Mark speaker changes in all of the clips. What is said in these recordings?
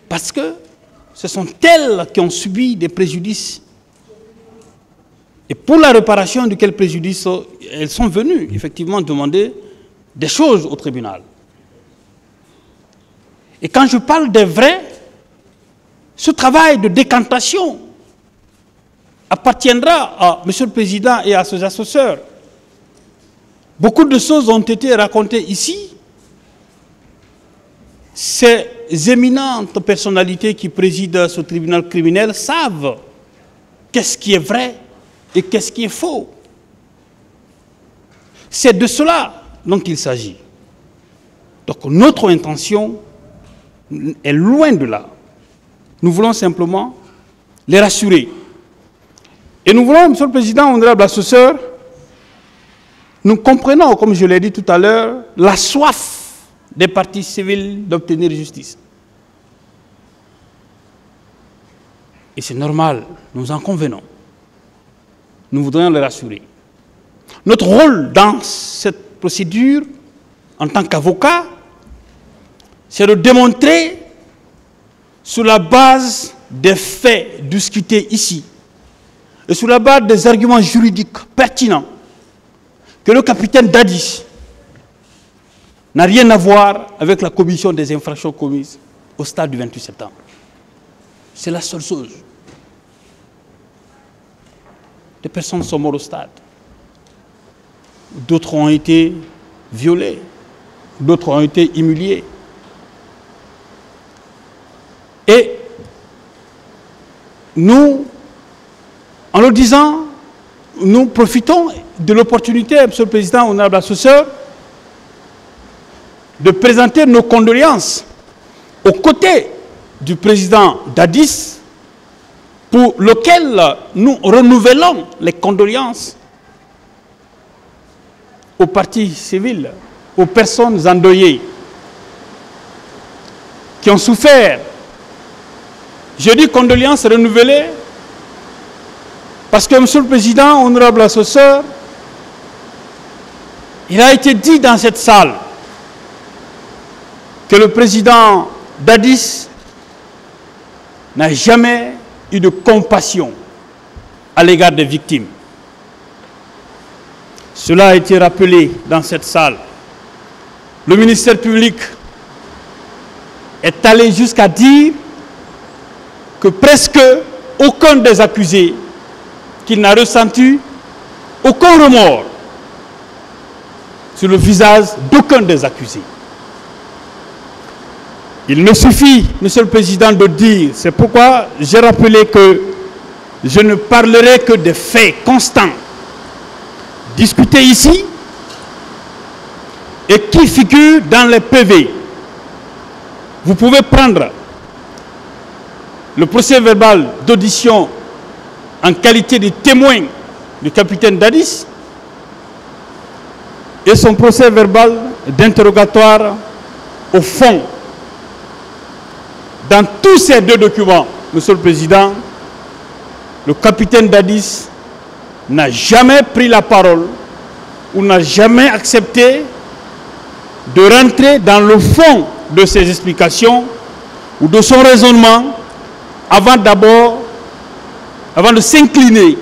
Speaker 1: Parce que ce sont elles qui ont subi des préjudices. Et pour la réparation de quel préjudice, elles sont venues effectivement demander des choses au tribunal. Et quand je parle des vrais, ce travail de décantation appartiendra à M. le Président et à ses assesseurs. Beaucoup de choses ont été racontées ici. Ces éminentes personnalités qui président ce tribunal criminel savent qu'est-ce qui est vrai et qu'est-ce qui est faux. C'est de cela dont il s'agit. Donc notre intention est loin de là. Nous voulons simplement les rassurer. Et nous voulons, Monsieur le Président, honorable assesseur, nous comprenons, comme je l'ai dit tout à l'heure, la soif des parties civiles d'obtenir justice. Et c'est normal, nous en convenons. Nous voudrions les rassurer. Notre rôle dans cette procédure, en tant qu'avocat, c'est de démontrer, sur la base des faits discutés ici, et sur la base des arguments juridiques pertinents, que le capitaine Dadis n'a rien à voir avec la commission des infractions commises au stade du 28 septembre. C'est la seule chose. Des personnes sont mortes au stade. D'autres ont été violées. D'autres ont été humiliées. Et nous, en le disant, nous profitons de l'opportunité, Monsieur le Président, honorable assesseur, de présenter nos condoléances aux côtés du président Dadis, pour lequel nous renouvelons les condoléances aux parties civiles, aux personnes endeuillées qui ont souffert. Je dis condoléances renouvelées parce que, Monsieur le Président, honorable assesseur, il a été dit dans cette salle que le président Dadis n'a jamais eu de compassion à l'égard des victimes. Cela a été rappelé dans cette salle. Le ministère public est allé jusqu'à dire que presque aucun des accusés qui n'a ressenti aucun remords sur le visage d'aucun des accusés. Il me suffit, Monsieur le Président, de dire, c'est pourquoi j'ai rappelé que je ne parlerai que des faits constants discutés ici et qui figurent dans les PV. Vous pouvez prendre le procès verbal d'audition en qualité de témoin du capitaine Dadis et son procès verbal d'interrogatoire au fond. Dans tous ces deux documents, Monsieur le Président, le capitaine Dadis n'a jamais pris la parole ou n'a jamais accepté de rentrer dans le fond de ses explications ou de son raisonnement avant de s'incliner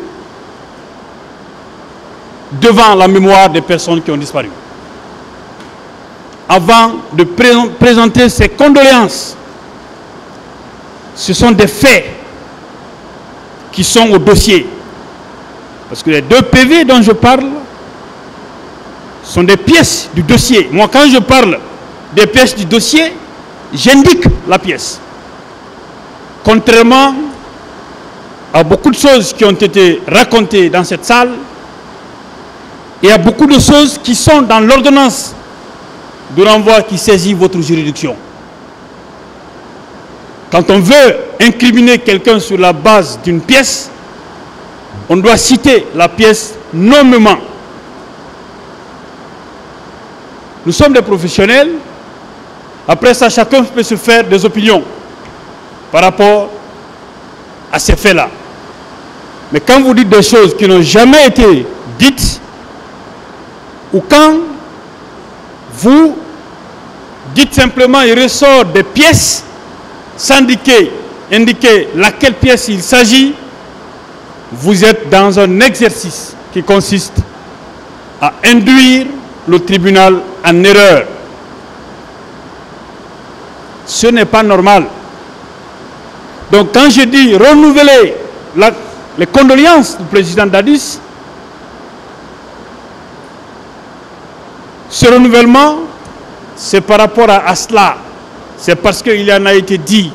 Speaker 1: devant la mémoire des personnes qui ont disparu. Avant de présenter ses condoléances. Ce sont des faits qui sont au dossier. Parce que les deux PV dont je parle sont des pièces du dossier. Moi, quand je parle des pièces du dossier, j'indique la pièce. Contrairement à beaucoup de choses qui ont été racontées dans cette salle, et à beaucoup de choses qui sont dans l'ordonnance de renvoi qui saisit votre juridiction. Quand on veut incriminer quelqu'un sur la base d'une pièce, on doit citer la pièce nommément. Nous sommes des professionnels. Après ça, chacun peut se faire des opinions par rapport à ces faits-là. Mais quand vous dites des choses qui n'ont jamais été dites, ou quand vous dites simplement il ressort des pièces indiquer laquelle pièce il s'agit, vous êtes dans un exercice qui consiste à induire le tribunal en erreur. Ce n'est pas normal. Donc quand je dis renouveler les condoléances du président Dadis, ce renouvellement, c'est par rapport à cela. C'est parce qu'il en a été dit,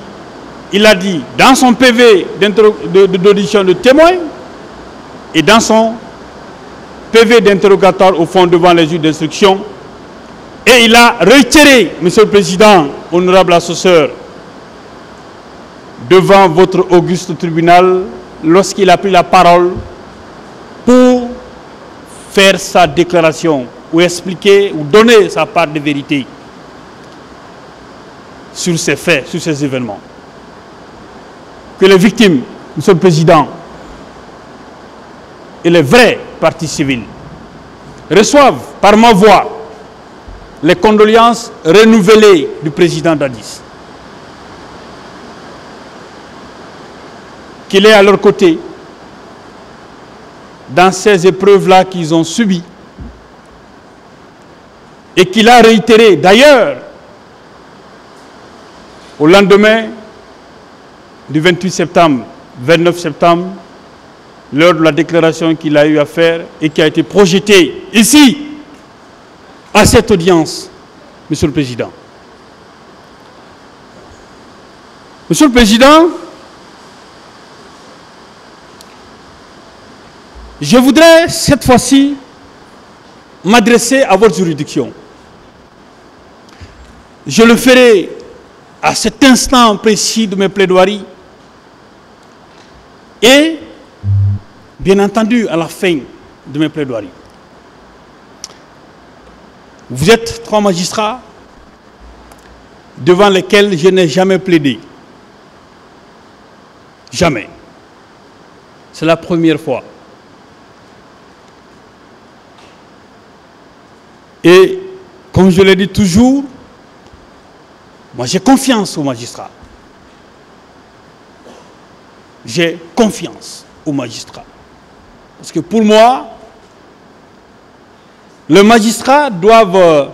Speaker 1: il a dit dans son PV d'audition de témoins et dans son PV d'interrogatoire au fond devant les juges d'instruction. Et il a réitéré, Monsieur le Président, honorable assesseur, devant votre auguste tribunal, lorsqu'il a pris la parole pour faire sa déclaration, ou expliquer, ou donner sa part de vérité sur ces faits, sur ces événements. Que les victimes, Monsieur le Président, et les vraies parties civiles reçoivent par ma voix les condoléances renouvelées du président Dadis. Qu'il est à leur côté dans ces épreuves-là qu'ils ont subies et qu'il a réitéré d'ailleurs au lendemain du 28 septembre, 29 septembre, lors de la déclaration qu'il a eu à faire et qui a été projetée ici, à cette audience, Monsieur le Président. Monsieur le Président, je voudrais cette fois-ci m'adresser à votre juridiction. Je le ferai à cet instant précis de mes plaidoiries et, bien entendu, à la fin de mes plaidoiries. Vous êtes 3 magistrats devant lesquels je n'ai jamais plaidé. Jamais. C'est la première fois. Et, comme je l'ai dit toujours, moi j'ai confiance aux magistrats. J'ai confiance aux magistrats. Parce que pour moi, les magistrats doivent,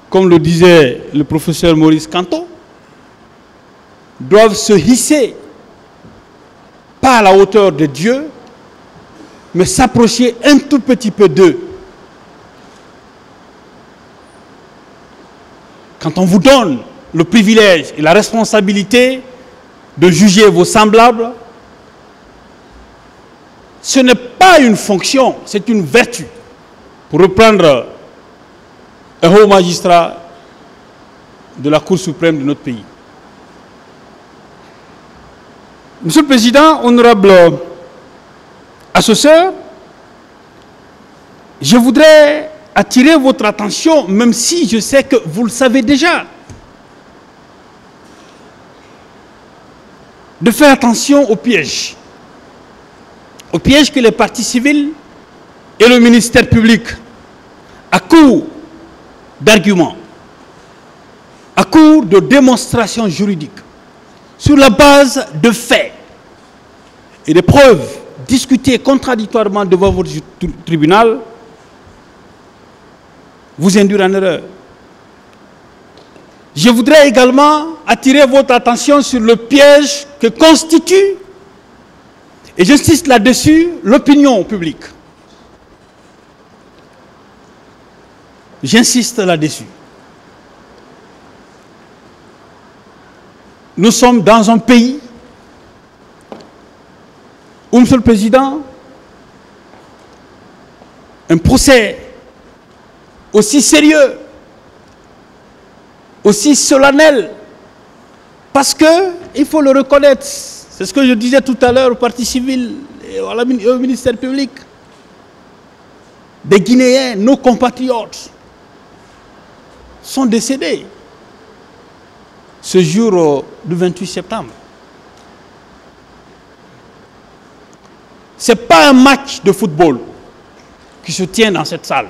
Speaker 1: comme le disait le professeur Maurice Canto, doivent se hisser, pas à la hauteur de Dieu, mais s'approcher un tout petit peu d'eux. Quand on vous donne le privilège et la responsabilité de juger vos semblables, ce n'est pas une fonction, c'est une vertu. Pour reprendre un haut magistrat de la Cour suprême de notre pays. Monsieur le Président, honorable assesseur, je voudrais attirer votre attention, même si je sais que vous le savez déjà, de faire attention aux pièges que les partis civils et le ministère public, à court d'arguments, à court de démonstrations juridiques, sur la base de faits et de preuves discutées contradictoirement devant votre tribunal, vous induire en erreur. Je voudrais également attirer votre attention sur le piège que constitue, et j'insiste là-dessus, l'opinion publique. J'insiste là-dessus. Nous sommes dans un pays où, Monsieur le Président, un procès aussi sérieux, aussi solennel, parce que, il faut le reconnaître, c'est ce que je disais tout à l'heure au Parti civil et au ministère public, des Guinéens, nos compatriotes, sont décédés ce jour du 28 septembre. Ce n'est pas un match de football qui se tient dans cette salle.